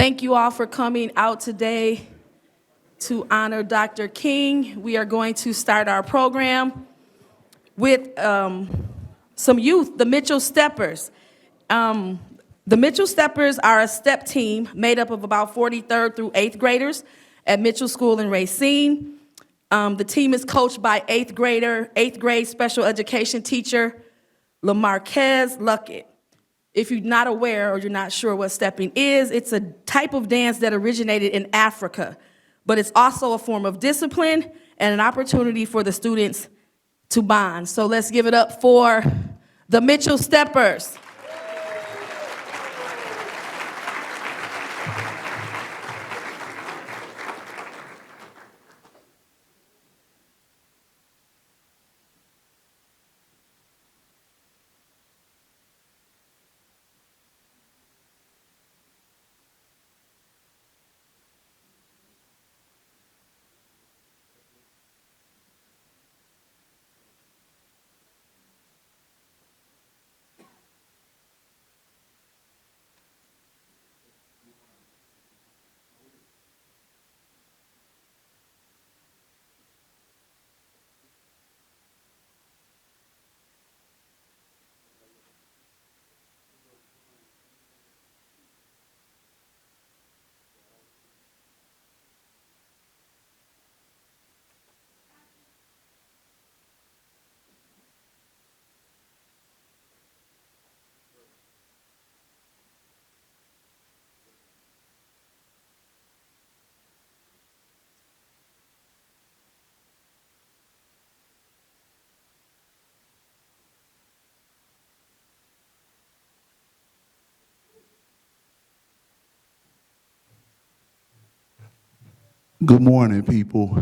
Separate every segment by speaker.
Speaker 1: Thank you all for coming out today to honor Dr. King. We are going to start our program with some youth, the Mitchell Steppers. The Mitchell Steppers are a step team made up of about 43rd through 8th graders at Mitchell School in Racine. The team is coached by 8th grade special education teacher, LaMarquez Luckett. If you're not aware or you're not sure what stepping is, it's a type of dance that originated in Africa, but it's also a form of discipline and an opportunity for the students to bond. So let's give it up for the Mitchell Steppers.
Speaker 2: Good morning, people.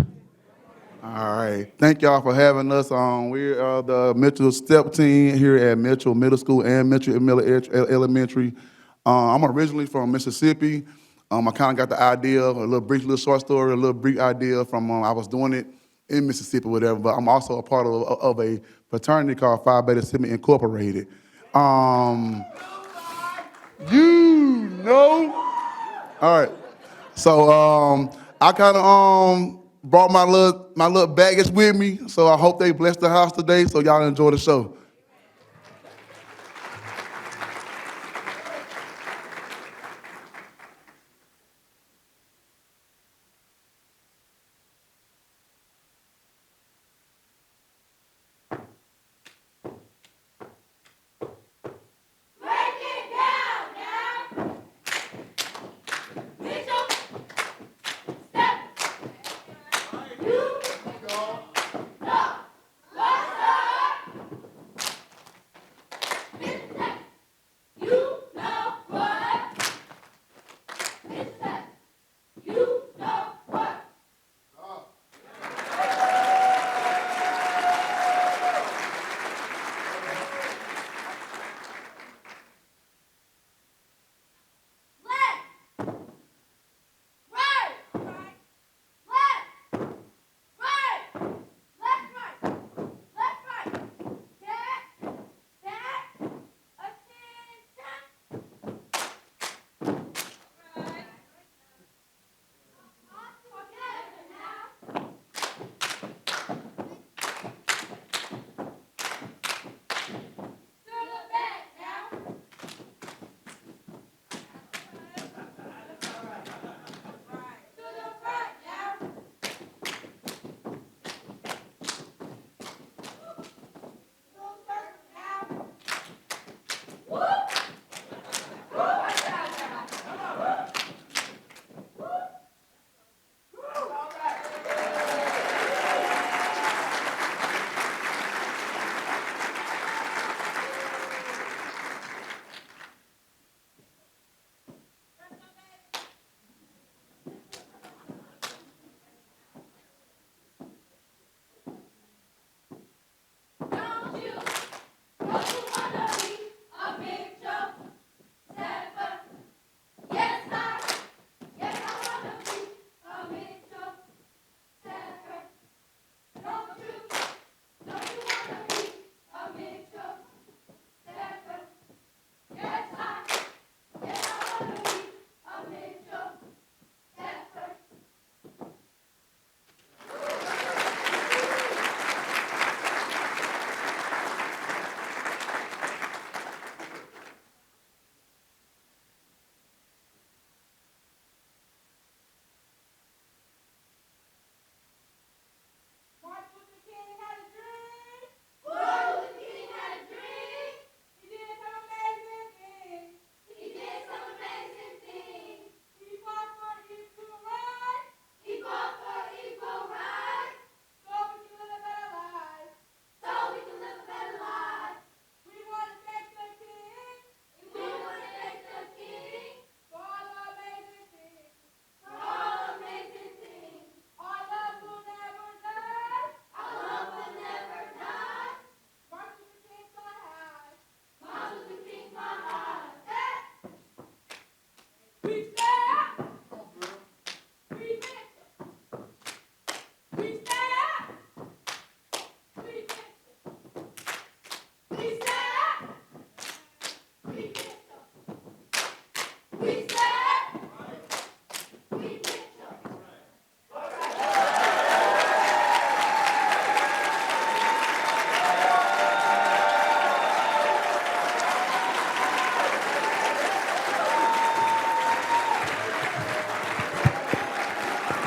Speaker 2: All right. Thank y'all for having us on. We are the Mitchell Step Team here at Mitchell Middle School and Mitchell Miller Elementary. I'm originally from Mississippi. I kind of got the idea, a little short story, a little brief idea from I was doing it in Mississippi, whatever. But I'm also a part of a fraternity called Phi Beta Sigma Incorporated. You know. All right. So I kind of brought my little baggage with me. So I hope they bless the house today. So y'all enjoy the show.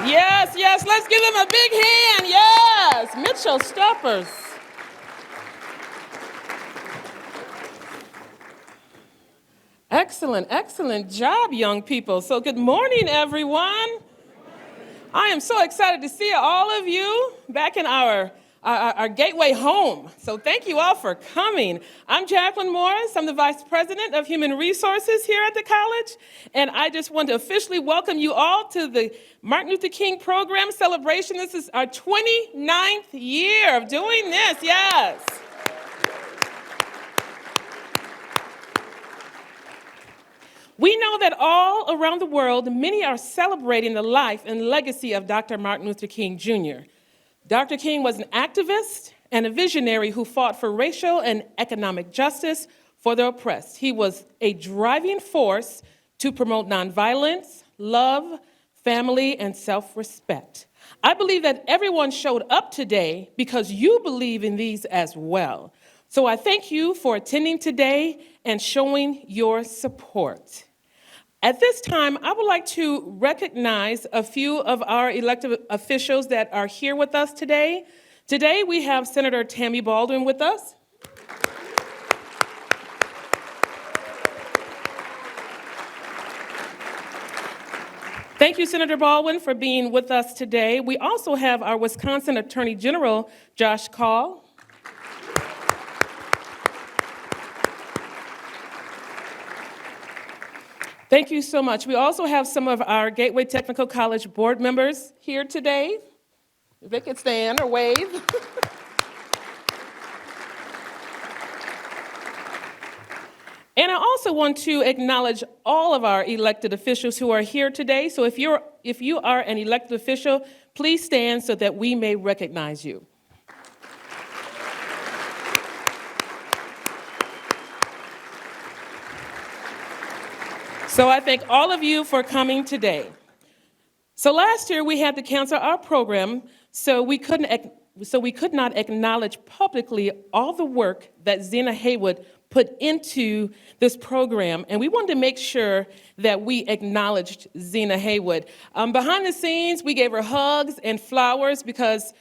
Speaker 3: Yes, yes, let's give them a big hand. Yes, Mitchell Steppers. Excellent, excellent job, young people. So good morning, everyone. I am so excited to see all of you back in our gateway home. So thank you all for coming. I'm Jacqueline Morris. I'm the Vice President of Human Resources here at the college. And I just want to officially welcome you all to the Martin Luther King Program celebration. This is our 29th year of doing this, yes. We know that all around the world, many are celebrating the life and legacy of Dr. Martin Luther King Jr. Dr. King was an activist and a visionary who fought for racial and economic justice for the oppressed. He was a driving force to promote nonviolence, love, family, and self-respect. I believe that everyone showed up today because you believe in these as well. So I thank you for attending today and showing your support. At this time, I would like to recognize a few of our elected officials that are here with us today. Today, we have Senator Tammy Baldwin with us. Thank you, Senator Baldwin, for being with us today. We also have our Wisconsin Attorney General, Josh Kaul. Thank you so much. We also have some of our Gateway Technical College board members here today. If they could stand or wave. And I also want to acknowledge all of our elected officials who are here today. So if you are an elected official, please stand so that we may recognize you. So I thank all of you for coming today. So last year we had to cancel our program, so we could not acknowledge publicly all the work that Zena Haywood put into this program, and we wanted to make sure that we acknowledged Zena Haywood. Behind the scenes, we gave her hugs and flowers because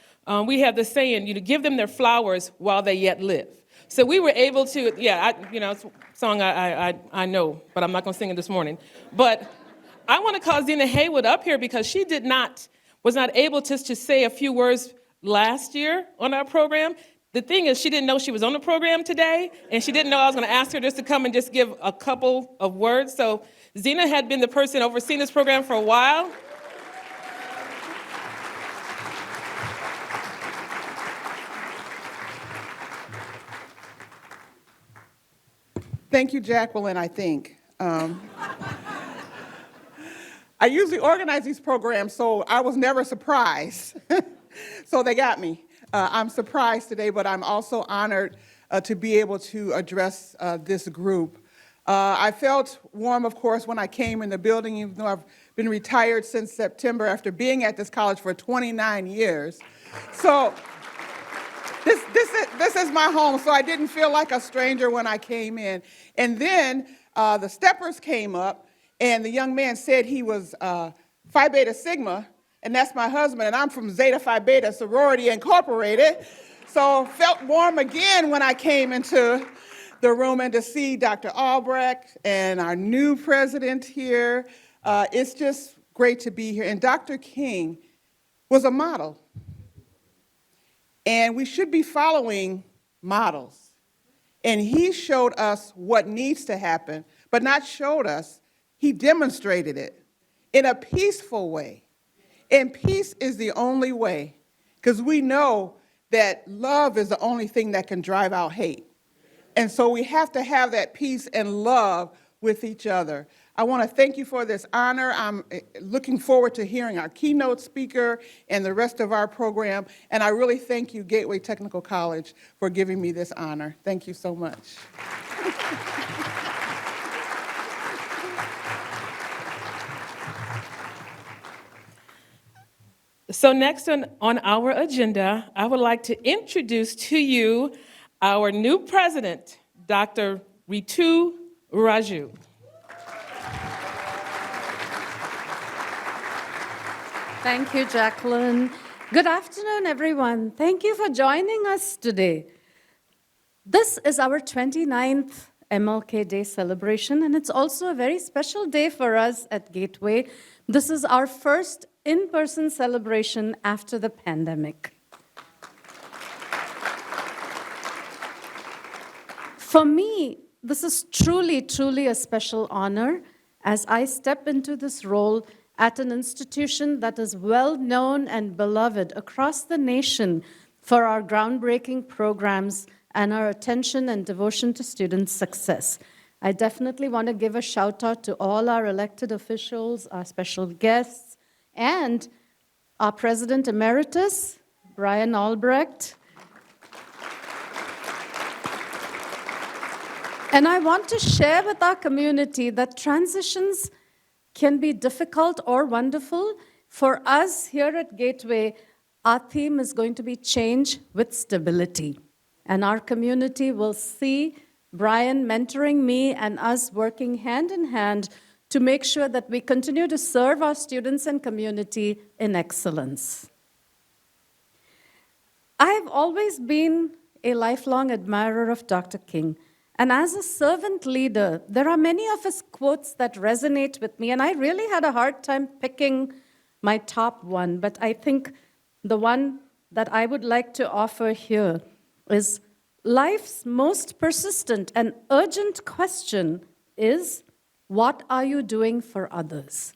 Speaker 3: we have the saying, give them their flowers while they yet live. So we were able to, it's a song I know, but I'm not going to sing it this morning. But I want to call Zena Haywood up here because she was not able to say a few words last year on our program. The thing is, she didn't know she was on the program today, and she didn't know I was going to ask her just to come and just give a couple of words. So Zena had been the person overseeing this program for a while.
Speaker 4: Thank you, Jacqueline, I think. I usually organize these programs, so I was never surprised. So they got me. I'm surprised today, but I'm also honored to be able to address this group. I felt warm, of course, when I came in the building, even though I've been retired since September after being at this college for 29 years. So this is my home, so I didn't feel like a stranger when I came in. And then the Steppers came up, and the young man said he was Phi Beta Sigma, and that's my husband, and I'm from Zeta Phi Beta Sorority Incorporated. So felt warm again when I came into the room and to see Dr. Albrecht and our new president here. It's just great to be here. And Dr. King was a model. And we should be following models. And he showed us what needs to happen, but not showed us, he demonstrated it in a peaceful way. And peace is the only way, because we know that love is the only thing that can drive out hate. And so we have to have that peace and love with each other. I want to thank you for this honor. I'm looking forward to hearing our keynote speaker and the rest of our program. And I really thank you, Gateway Technical College, for giving me this honor. Thank you so much.
Speaker 3: So next on our agenda, I would like to introduce to you our new president, Dr. Ritu Raju.
Speaker 5: Thank you, Jacqueline. Good afternoon, everyone. Thank you for joining us today. This is our 29th MLK Day celebration, and it's also a very special day for us at Gateway. This is our first in-person celebration after the pandemic. For me, this is truly, truly a special honor as I step into this role at an institution that is well known and beloved across the nation for our groundbreaking programs and our attention and devotion to student success. I definitely want to give a shout out to all our elected officials, our special guests, and our President Emeritus, Brian Albrecht. And I want to share with our community that transitions can be difficult or wonderful. For us here at Gateway, our theme is going to be change with stability. And our community will see Brian mentoring me and us working hand in hand to make sure that we continue to serve our students and community in excellence. I have always been a lifelong admirer of Dr. King. And as a servant leader, there are many of his quotes that resonate with me, and I really had a hard time picking my top one, but I think the one that I would like to offer here is life's most persistent and urgent question is, what are you doing for others?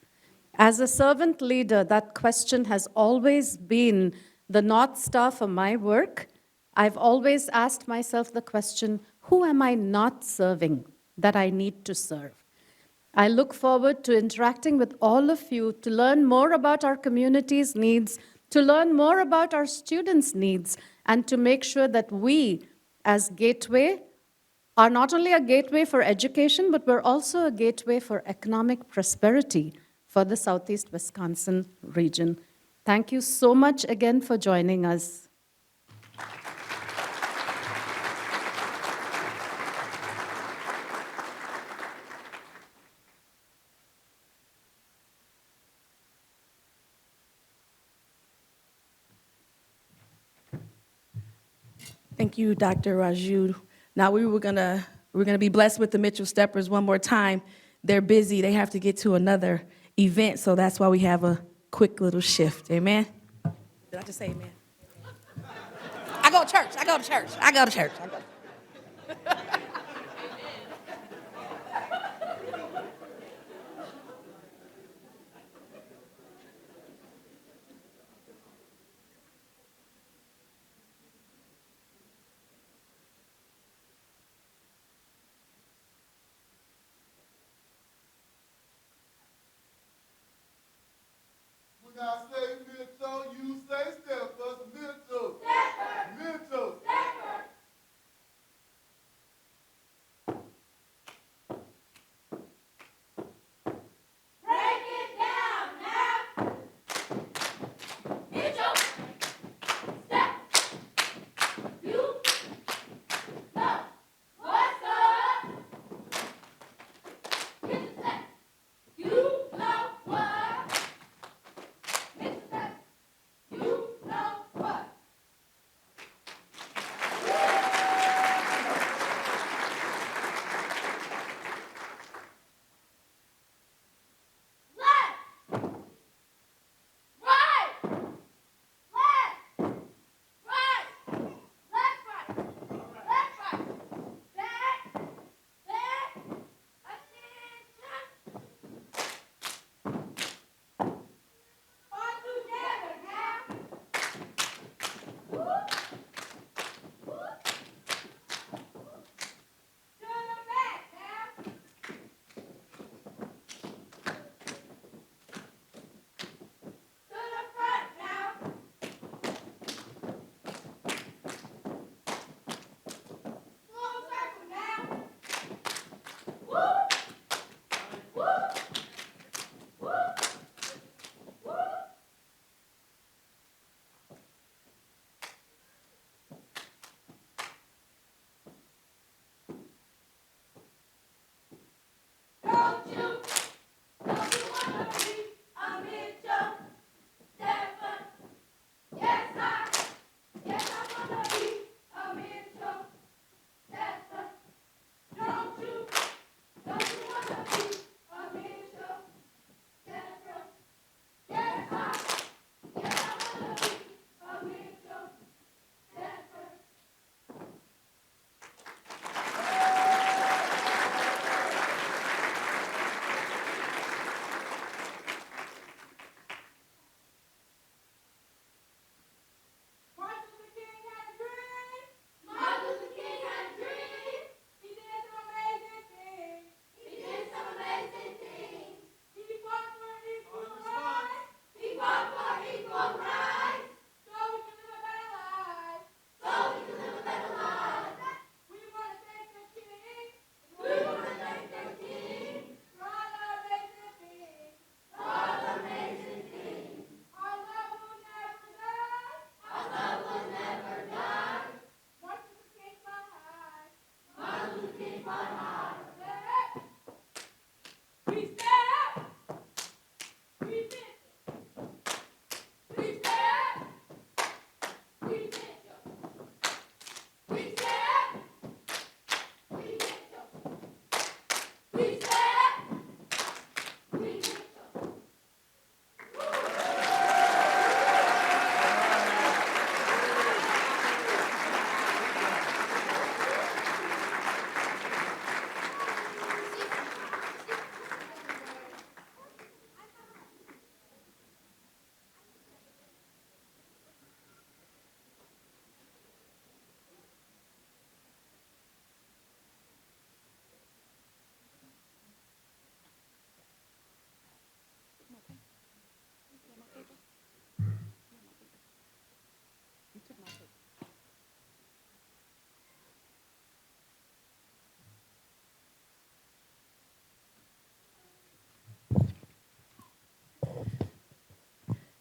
Speaker 5: As a servant leader, that question has always been the North Star for my work. I've always asked myself the question, who am I not serving that I need to serve? I look forward to interacting with all of you to learn more about our community's needs, to learn more about our students' needs, and to make sure that we, as Gateway, are not only a gateway for education, but we're also a gateway for economic prosperity for the Southeast Wisconsin region. Thank you so much again for joining us.
Speaker 1: Thank you, Dr. Raju. Now we're gonna be blessed with the Mitchell Steppers one more time. They're busy. They have to get to another event, so that's why we have a quick little shift. Amen. Did I just say amen? I go to church. I go to church. I go to church. I go.
Speaker 2: When I say Mitchell, you say Steppers. Mitchell. Mitchell.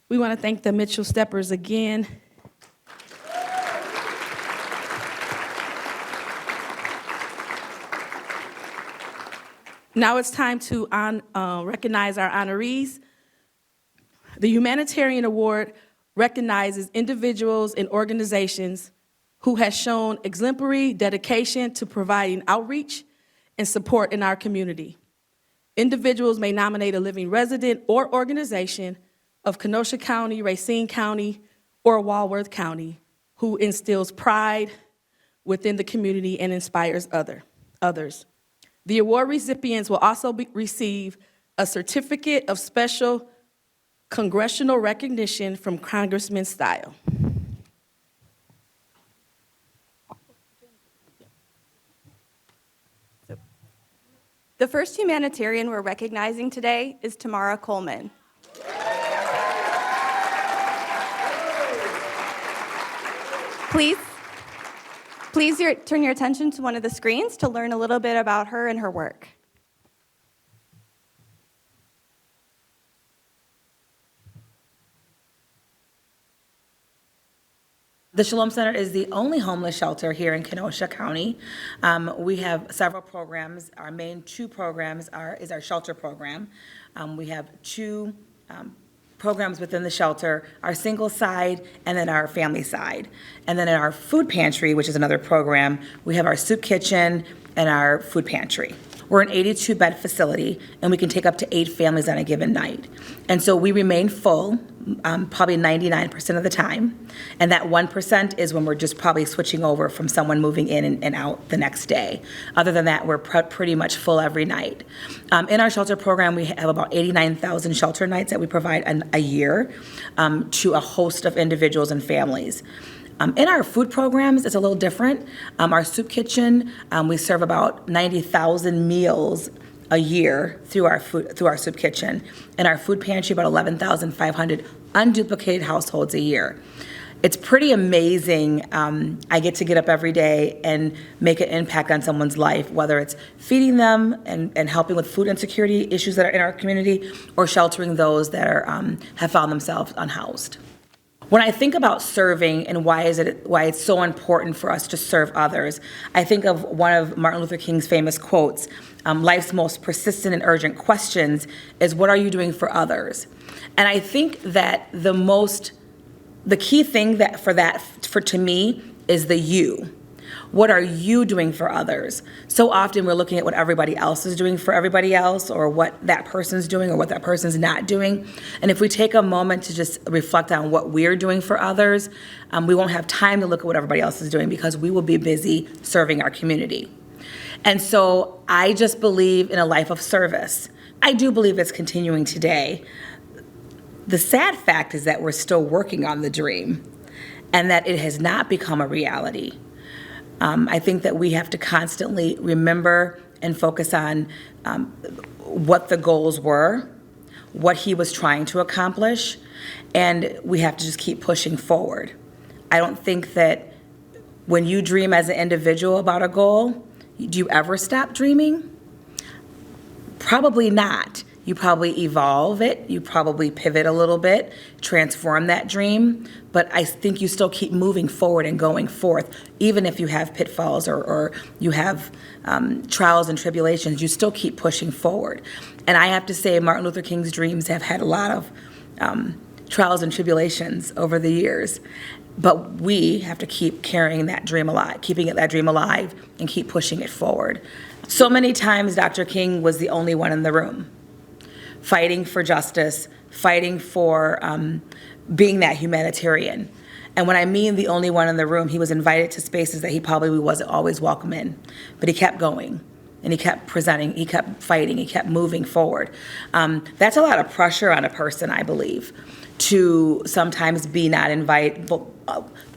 Speaker 1: We want to thank the Mitchell Steppers again. Now it's time to recognize our honorees. The Humanitarian Award recognizes individuals and organizations who have shown exemplary dedication to providing outreach and support in our community. Individuals may nominate a living resident or organization of Kenosha County, Racine County, or Walworth County who instills pride within the community and inspires others. The award recipients will also receive a certificate of special congressional recognition from Congressman Style.
Speaker 6: The first humanitarian we're recognizing today is Tamara Coleman. Please turn your attention to one of the screens to learn a little bit about her and her work.
Speaker 7: The Shalom Center is the only homeless shelter here in Kenosha County. We have several programs. Our main two programs is our shelter program. We have two programs within the shelter, our single side and then our family side. And then in our food pantry, which is another program, we have our soup kitchen and our food pantry. We're an 82-bed facility, and we can take up to 8 families on a given night. And so we remain full, probably 99% of the time. And that 1% is when we're just probably switching over from someone moving in and out the next day. Other than that, we're pretty much full every night. In our shelter program, we have about 89,000 shelter nights that we provide a year to a host of individuals and families. In our food programs, it's a little different. Our soup kitchen, we serve about 90,000 meals a year through our soup kitchen. In our food pantry, about 11,500 unduplicated households a year. It's pretty amazing. I get to get up every day and make an impact on someone's life, whether it's feeding them and helping with food insecurity issues that are in our community, or sheltering those that have found themselves unhoused. When I think about serving and why it's so important for us to serve others, I think of one of Martin Luther King's famous quotes, life's most persistent and urgent questions is, what are you doing for others? And I think that the key thing to me is the you. What are you doing for others? So often we're looking at what everybody else is doing for everybody else, or what that person's doing or what that person's not doing. And if we take a moment to just reflect on what we're doing for others, we won't have time to look at what everybody else is doing because we will be busy serving our community. And so I just believe in a life of service. I do believe it's continuing today. The sad fact is that we're still working on the dream and that it has not become a reality. I think that we have to constantly remember and focus on what the goals were, what he was trying to accomplish, and we have to just keep pushing forward. I don't think that when you dream as an individual about a goal, do you ever stop dreaming? Probably not. You probably evolve it, you probably pivot a little bit, transform that dream, but I think you still keep moving forward and going forth. Even if you have pitfalls or you have trials and tribulations, you still keep pushing forward. And I have to say, Martin Luther King's dreams have had a lot of trials and tribulations over the years, but we have to keep carrying that dream alive, keeping that dream alive and keep pushing it forward. So many times Dr. King was the only one in the room, fighting for justice, fighting for being that humanitarian. And when I mean the only one in the room, he was invited to spaces that he probably wasn't always welcome in. But he kept going, and he kept presenting, he kept fighting, he kept moving forward. That's a lot of pressure on a person, I believe, to sometimes be not invited,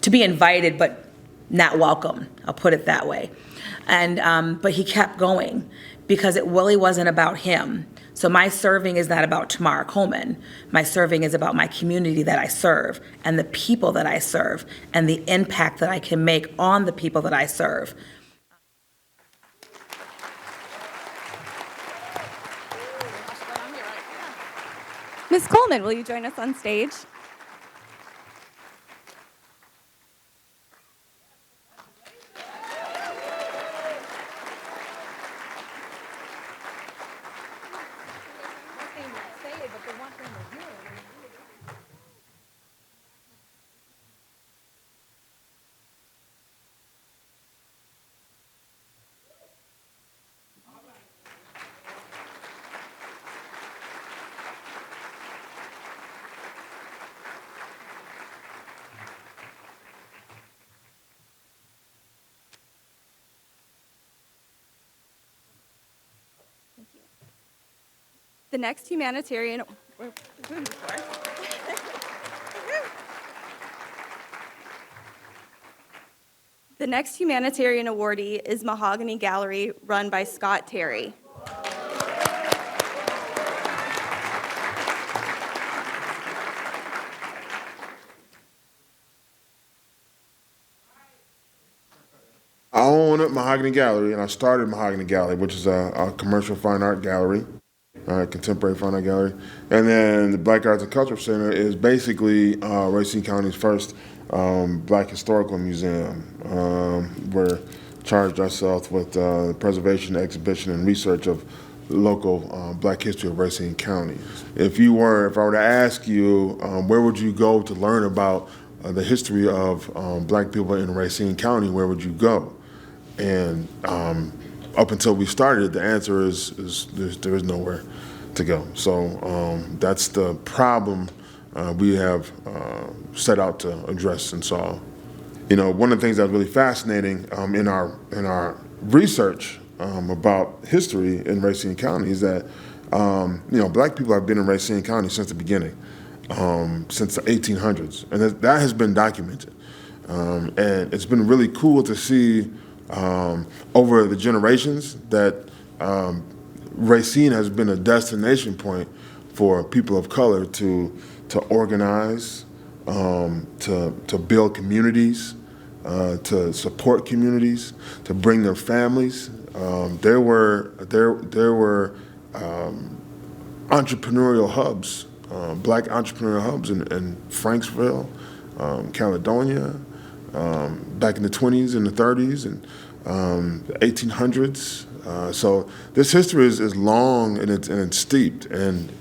Speaker 7: to be invited but not welcome, I'll put it that way. And but he kept going because it really wasn't about him. So my serving is not about Tamara Coleman. My serving is about my community that I serve and the people that I serve and the impact that I can make on the people that I serve.
Speaker 6: Ms. Coleman, will you join us on stage? The next humanitarian. The next humanitarian awardee is Mahogany Gallery, run by Scott Terry.
Speaker 8: I own Mahogany Gallery, and I started Mahogany Gallery, which is a commercial fine art gallery, contemporary fine art gallery. And then the Black Arts and Cultural Center is basically Racine County's first Black historical museum. We're charged ourselves with preservation, exhibition, and research of local Black history of Racine County. If I were to ask you, where would you go to learn about the history of Black people in Racine County, where would you go? And up until we started, the answer is there is nowhere to go. So that's the problem we have set out to address and solve. You know, one of the things that's really fascinating in our research about history in Racine County is that Black people have been in Racine County since the beginning, since the 1800s, and that has been documented. And it's been really cool to see over the generations that Racine has been a destination point for people of color to organize, to build communities, to support communities, to bring their families. There were entrepreneurial hubs, Black entrepreneurial hubs in Franksville, Caledonia, back in the 20s and the 30s and the 1800s. So this history is long and it's steeped, and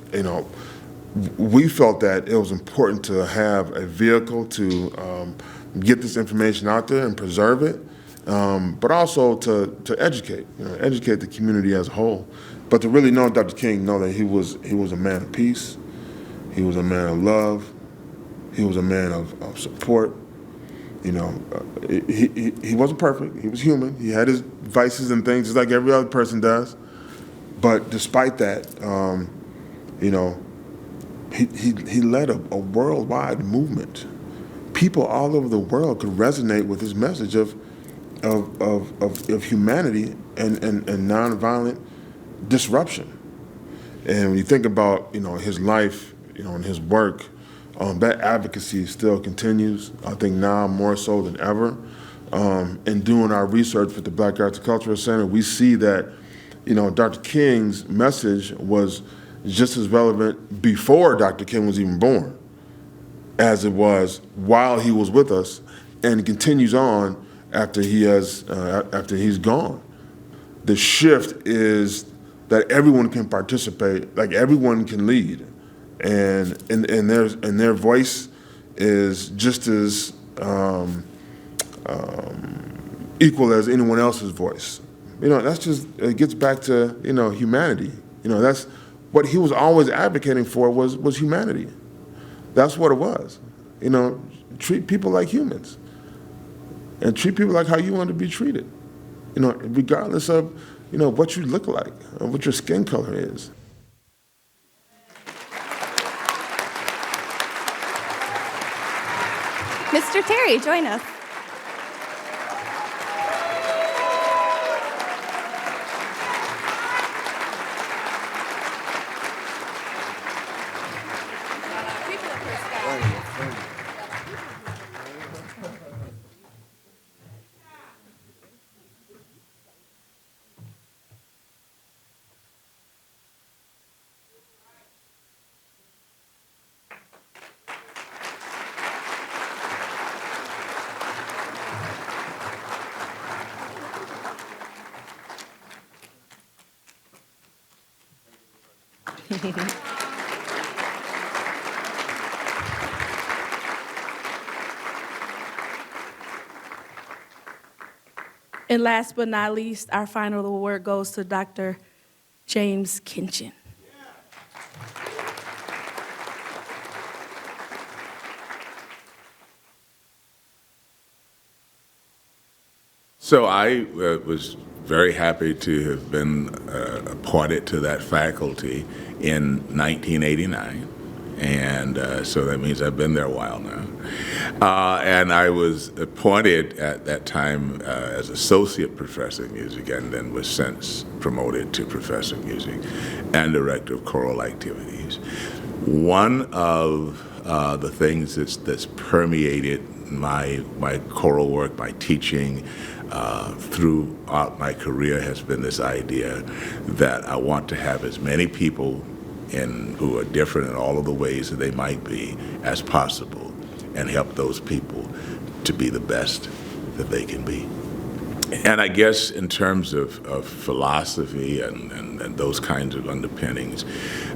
Speaker 8: we felt that it was important to have a vehicle to get this information out there and preserve it, but also to educate the community as a whole. But to really know Dr. King, know that he was a man of peace, he was a man of love, he was a man of support. He wasn't perfect. He was human. He had his vices and things, just like every other person does. But despite that, he led a worldwide movement. People all over the world could resonate with his message of humanity and nonviolent disruption. And when you think about his life, and his work, that advocacy still continues. I think now more so than ever. In doing our research with the Black Arts and Cultural Center, we see that Dr. King's message was just as relevant before Dr. King was even born as it was while he was with us, and continues on after he's gone. The shift is that everyone can participate, like everyone can lead, and their voice is just as equal as anyone else's voice. That's just, it gets back to humanity. That's what he was always advocating for, was humanity. That's what it was. Treat people like humans, and treat people like how you want to be treated. Regardless of what you look like or what your skin color is.
Speaker 6: Mr. Terry, join us.
Speaker 1: And last but not least, our final award goes to Dr. James Kinchin.
Speaker 9: So I was very happy to have been appointed to that faculty in 1989. And so that means I've been there a while now. And I was appointed at that time as associate professor of music, and then was since promoted to professor of music and director of choral activities. One of the things that's permeated my choral work, my teaching, throughout my career has been this idea that I want to have as many people who are different in all of the ways that they might be as possible, and help those people to be the best that they can be. And I guess in terms of philosophy and those kinds of underpinnings,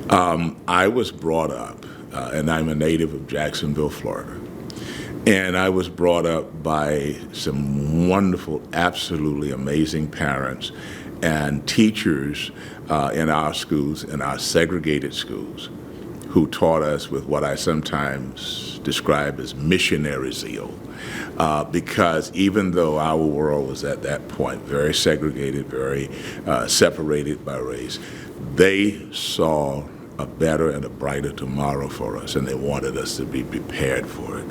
Speaker 9: I was brought up, and I'm a native of Jacksonville, Florida. And I was brought up by some wonderful, absolutely amazing parents and teachers in our schools, in our segregated schools, who taught us with what I sometimes describe as missionary zeal. Because even though our world was at that point very segregated, very separated by race, they saw a better and a brighter tomorrow for us, and they wanted us to be prepared for it.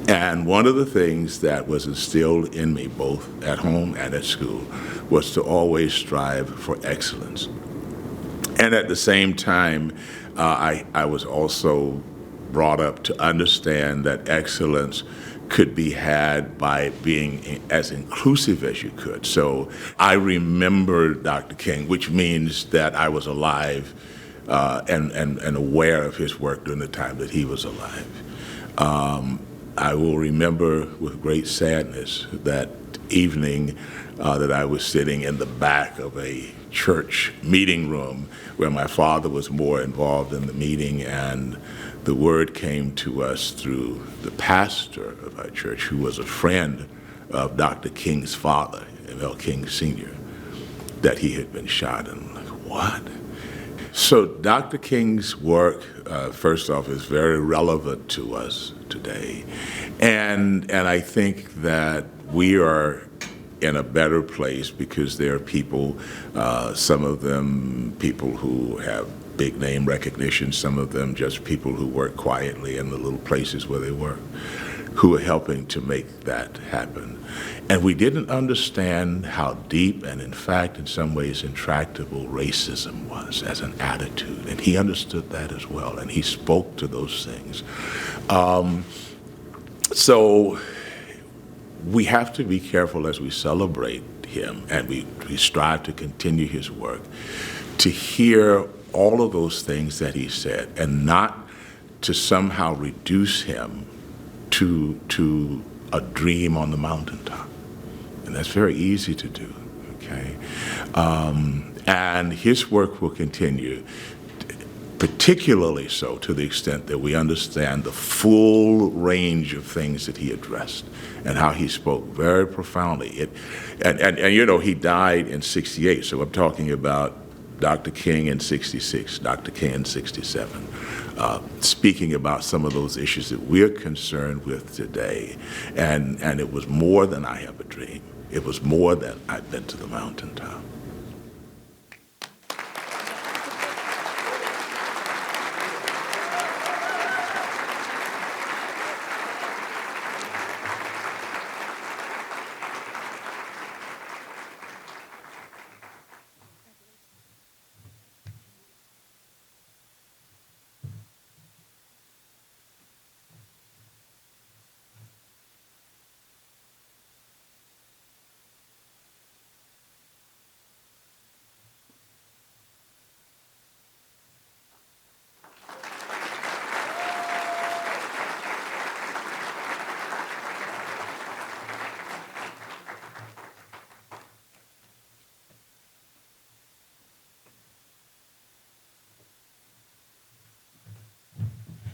Speaker 9: And one of the things that was instilled in me, both at home and at school, was to always strive for excellence. And at the same time, I was also brought up to understand that excellence could be had by being as inclusive as you could. So I remember Dr. King, which means that I was alive and aware of his work during the time that he was alive. I will remember with great sadness that evening that I was sitting in the back of a church meeting room where my father was more involved in the meeting, and the word came to us through the pastor of our church, who was a friend of Dr. King's father, M.L. King Sr., that he had been shot. And I'm like, what? So Dr. King's work, first off, is very relevant to us today. And I think that we are in a better place because there are people, some of them people who have big name recognition, some of them just people who work quietly in the little places where they work, who are helping to make that happen. And we didn't understand how deep and, in fact, in some ways intractable racism was as an attitude. And he understood that as well, and he spoke to those things. So we have to be careful as we celebrate him and we strive to continue his work, to hear all of those things that he said and not to somehow reduce him to a dream on the mountaintop. And that's very easy to do, okay? And his work will continue, particularly so to the extent that we understand the full range of things that he addressed and how he spoke very profoundly. And you know, he died in 68, so I'm talking about Dr. King in 66, Dr. King in 67, speaking about some of those issues that we're concerned with today. And it was more than I have a dream. It was more than I've been to the mountaintop.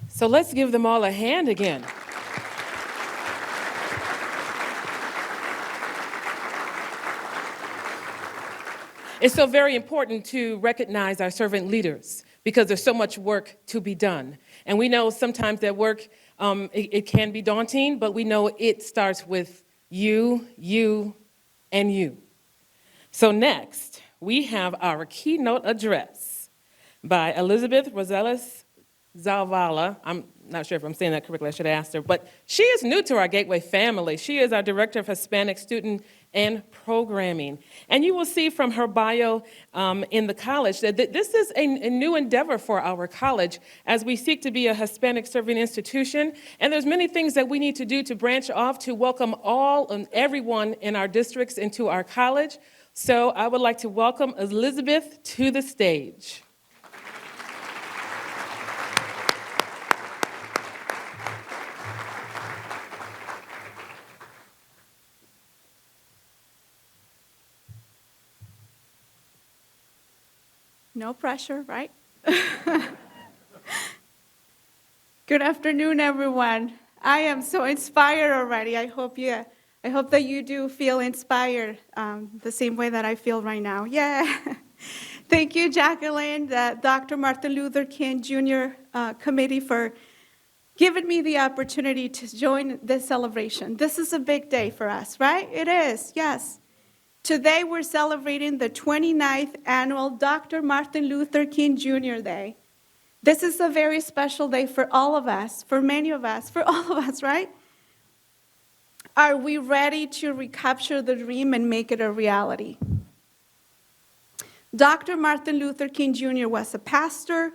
Speaker 3: So let's give them all a hand again.
Speaker 1: All
Speaker 3: It's so very important to recognize our servant leaders because there's so much work to be done. And we know sometimes that work, it can be daunting, but we know it starts with you, and you. So next, we have our keynote address by Elizabeth Rosales Zavala. I'm not sure if I'm saying that correctly, I should have asked her, but she is new to our Gateway family. She is our Director of Hispanic Student and Programming. And you will see from her bio in the college that this is a new endeavor for our college as we seek to be a Hispanic serving institution. And there's many things that we need to do to branch off to welcome all and everyone in our districts into our college. So I would like to welcome Elizabeth to the stage.
Speaker 10: No pressure, right? Good afternoon, everyone. I am so inspired already. I hope that you do feel inspired the same way that I feel right now. Yeah. Thank you, Jacqueline, the Dr. Martin Luther King Jr. Committee for giving me the opportunity to join this celebration. This is a big day for us, right? It is, yes. Today, we're celebrating the 29th annual Dr. Martin Luther King Jr. Day. This is a very special day for all of us, for many of us, for all of us, right? Are we ready to recapture the dream and make it a reality? Dr. Martin Luther King Jr. was a pastor,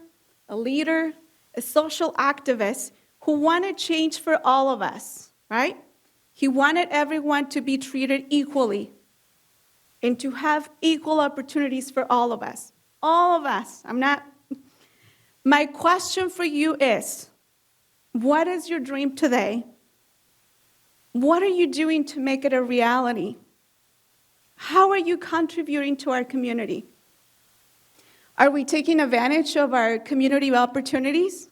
Speaker 10: a leader, a social activist who wanted change for all of us, right? He wanted everyone to be treated equally and to have equal opportunities for all of us. All of us. My question for you is, what is your dream today? What are you doing to make it a reality? How are you contributing to our community? Are we taking advantage of our community opportunities?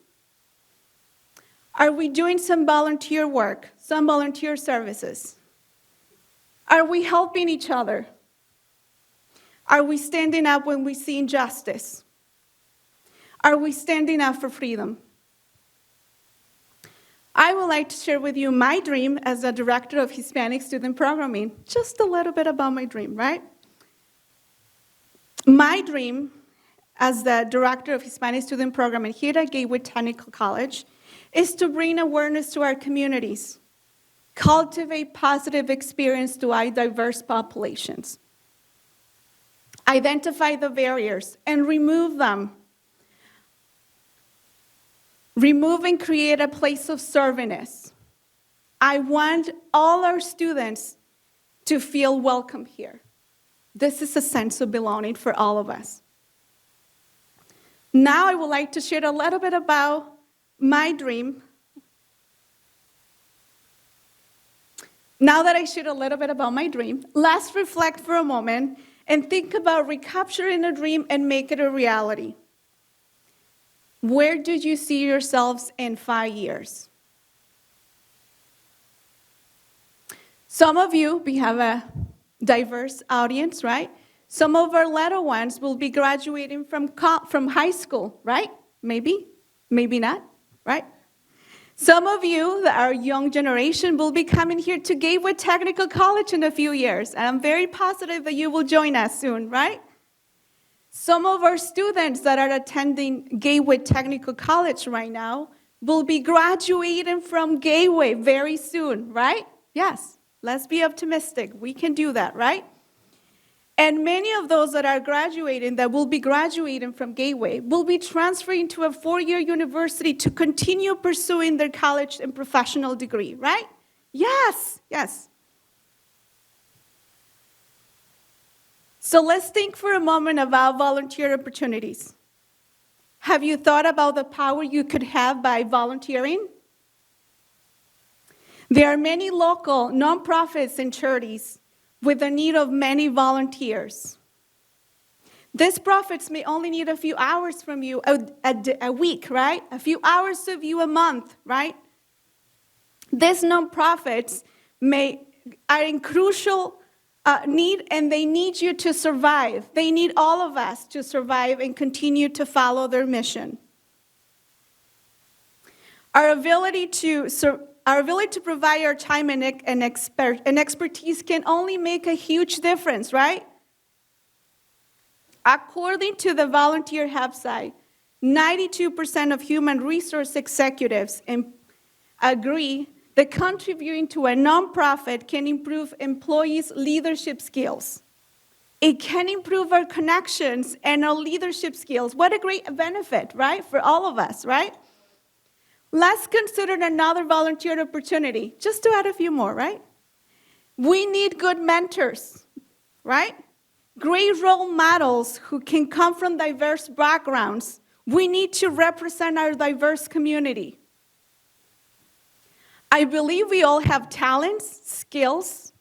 Speaker 10: Are we doing some volunteer work, some volunteer services? Are we helping each other? Are we standing up when we see injustice? Are we standing up for freedom? I would like to share with you my dream as the Director of Hispanic Student Programming. Just a little bit about my dream, right? My dream as the Director of Hispanic Student Programming here at Gateway Technical College is to bring awareness to our communities, cultivate positive experience to our diverse populations, identify the barriers and remove them. Remove and create a place of service. I want all our students to feel welcome here. This is a sense of belonging for all of us. Now I would like to share a little bit about my dream. Now that I shared a little bit about my dream, let's reflect for a moment and think about recapturing a dream and make it a reality. Where do you see yourselves in 5 years? Some of you, we have a diverse audience, right? Some of our little ones will be graduating from high school, right? Maybe, maybe not, right? Some of you, our young generation, will be coming here to Gateway Technical College in a few years, and I'm very positive that you will join us soon, right? Some of our students that are attending Gateway Technical College right now will be graduating from Gateway very soon, right? Yes, let's be optimistic. We can do that, right? And many of those that are graduating, that will be graduating from Gateway, will be transferring to a 4-year university to continue pursuing their college and professional degree, right? Yes, yes. So let's think for a moment about volunteer opportunities. Have you thought about the power you could have by volunteering? There are many local nonprofits and charities with the need of many volunteers. These profits may only need a few hours from you a week, right? A few hours of you a month, right? These nonprofits are in crucial and they need you to survive. They need all of us to survive and continue to follow their mission. Our ability to provide our time and expertise can only make a huge difference, right? According to the volunteer website, 92% of human resource executives agree that contributing to a nonprofit can improve employees' leadership skills. It can improve our connections and our leadership skills. What a great benefit, right, for all of us, right? Let's consider another volunteer opportunity, just to add a few more, right? We need good mentors, right? Great role models who can come from diverse backgrounds. We need to represent our diverse community. I believe we all have talents, skills,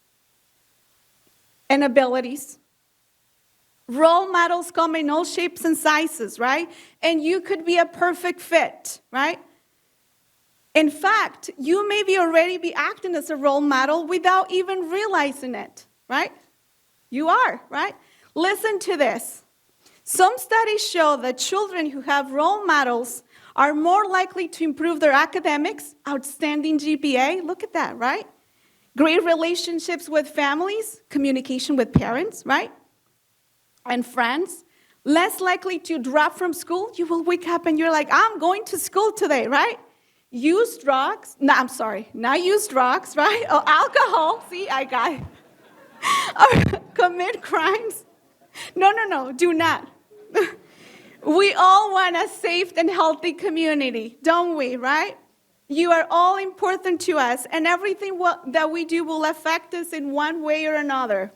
Speaker 10: and abilities. Role models come in all shapes and sizes, right? And you could be a perfect fit, right? In fact, you may already be acting as a role model without even realizing it, right? You are, right? Listen to this. Some studies show that children who have role models are more likely to improve their academics, outstanding GPA, look at that, right? Great relationships with families, communication with parents, right? And friends, less likely to drop from school. You will wake up and you're like, I'm going to school today, right? Use drugs, not use drugs, right? Or alcohol, see, I got it. Or commit crimes. No, do not. We all want a safe and healthy community, don't we, right? You are all important to us, and everything that we do will affect us in one way or another.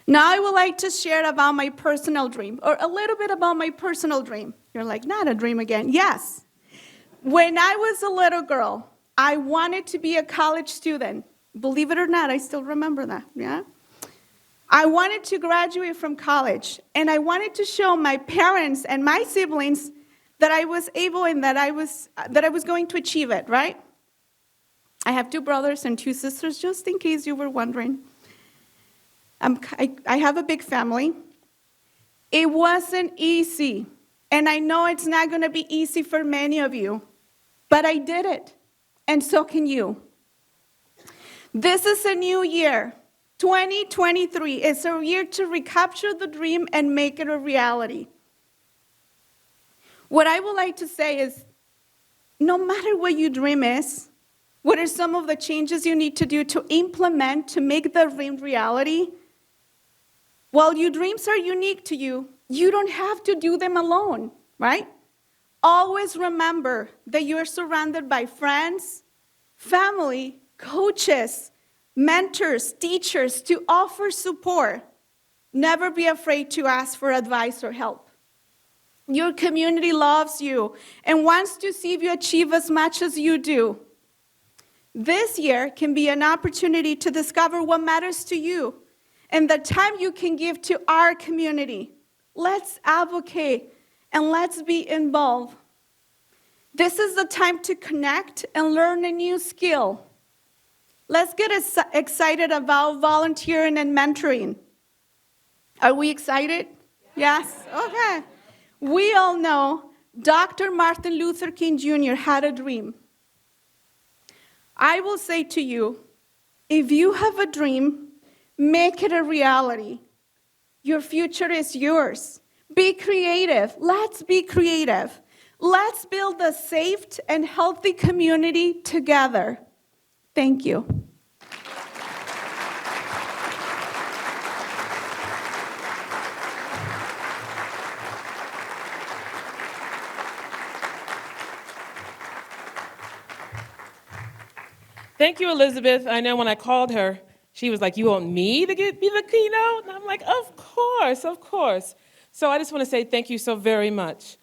Speaker 10: Now I would like to share about my personal dream, or a little bit about my personal dream. You're like, not a dream again. Yes. When I was a little girl, I wanted to be a college student. Believe it or not, I still remember that, yeah? I wanted to graduate from college, and I wanted to show my parents and my siblings that I was able and that I was going to achieve it, right? I have 2 brothers and 2 sisters, just in case you were wondering. I have a big family. It wasn't easy, and I know it's not going to be easy for many of you, but I did it, and so can you. This is a new year. 2023 is a year to recapture the dream and make it a reality. What I would like to say is, no matter what your dream is, what are some of the changes you need to do to implement to make the dream reality? While your dreams are unique to you, you don't have to do them alone, right? Always remember that you are surrounded by friends, family, coaches, mentors, teachers to offer support. Never be afraid to ask for advice or help. Your community loves you and wants to see you achieve as much as you do. This year can be an opportunity to discover what matters to you and the time you can give to our community. Let's advocate and let's be involved. This is the time to connect and learn a new skill. Let's get excited about volunteering and mentoring. Are we excited? Yes? Okay. We all know Dr. Martin Luther King Jr. had a dream. I will say to you, if you have a dream, make it a reality. Your future is yours. Be creative. Let's be creative. Let's build a safe and healthy community together. Thank you.
Speaker 3: Thank you, Elizabeth. I know when I called her, she was like, you want me to be the keynote? And I'm like, of course, of course. So I just want to say thank you so very much.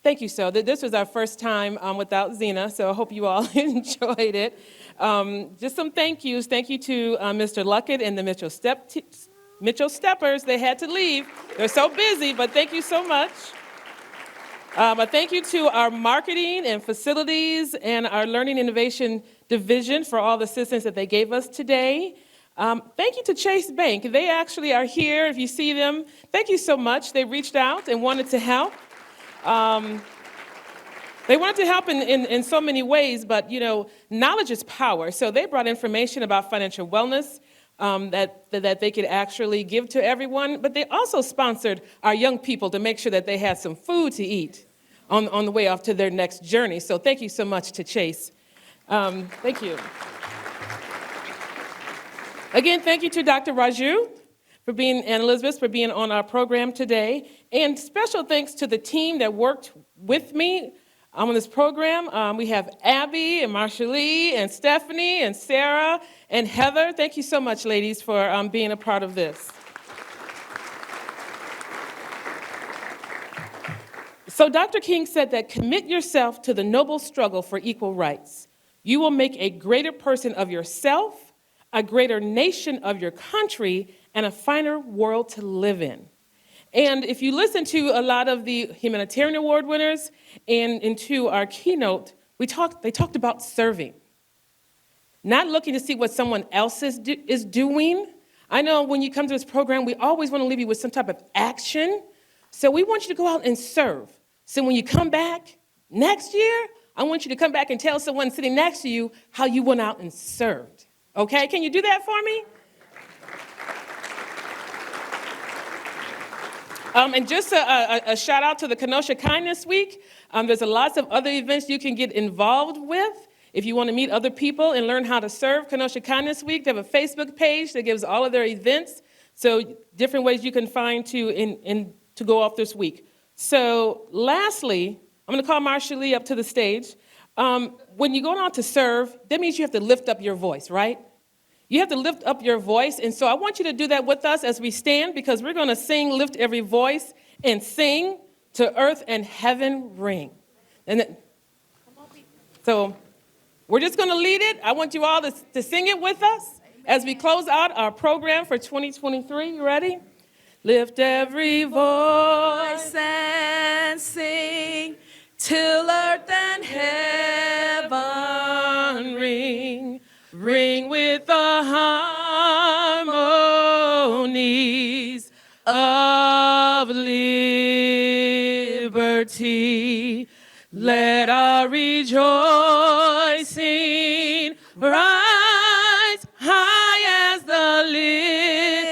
Speaker 3: Thank you, so. This was our first time without Zena, so I hope you all enjoyed it. Just some thank yous. Thank you to Mr. Luckett and the Mitchell Steppers. They had to leave. They're so busy, but thank you so much. A thank you to our marketing and facilities and our learning innovation division for all the assistance that they gave us today. Thank you to Chase Bank. They actually are here. If you see them, thank you so much. They reached out and wanted to help. They wanted to help in so many ways, but knowledge is power. So they brought information about financial wellness that they could actually give to everyone. But they also sponsored our young people to make sure that they had some food to eat on the way off to their next journey. So thank you so much to Chase. Thank you. Again, thank you to Dr. Raju and Elizabeth for being on our program today. And special thanks to the team that worked with me on this program. We have Abby and Marshalee and Stephanie and Sarah and Heather. Thank you so much, ladies, for being a part of this. So Dr. King said that commit yourself to the noble struggle for equal rights. You will make a greater person of yourself, a greater nation of your country, and a finer world to live in. And if you listen to a lot of the humanitarian award winners and into our keynote, they talked about serving. Not looking to see what someone else is doing. I know when you come to this program, we always want to leave you with some type of action. So we want you to go out and serve. So when you come back next year, I want you to come back and tell someone sitting next to you how you went out and served. Okay, can you do that for me? And just a shout out to the Kenosha Kindness Week. There's lots of other events you can get involved with. If you want to meet other people and learn how to serve Kenosha Kindness Week, they have a Facebook page that gives all of their events. So different ways you can find to go off this week. So lastly, I'm going to call Marshalee up to the stage. When you're going out to serve, that means you have to lift up your voice, right? You have to lift up your voice, and so I want you to do that with us as we stand, because we're going to sing Lift Every Voice and sing to earth and heaven ring. So we're just going to lead it. I want you all to sing it with us as we close out our program for 2023. You ready? Lift every voice and sing till earth and heaven ring. Ring with the harmonies of liberty. Let our rejoicing rise high as the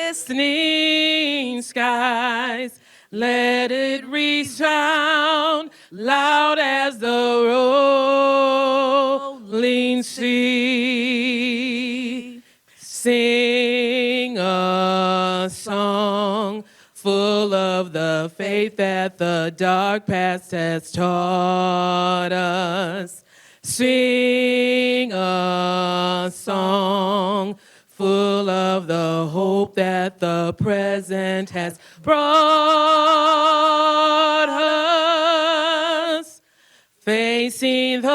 Speaker 3: listening skies. Let it resound loud as the rolling sea. Sing a song full of the faith that the dark past has taught us. Sing a song full of the hope that the present has brought us. Facing the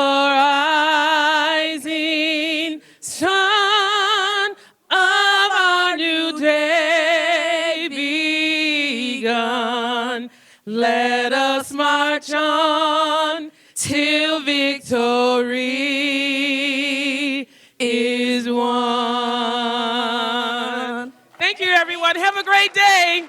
Speaker 3: rising sun of our new day begun. Let us march on till victory is won. Thank you, everyone. Have a great day.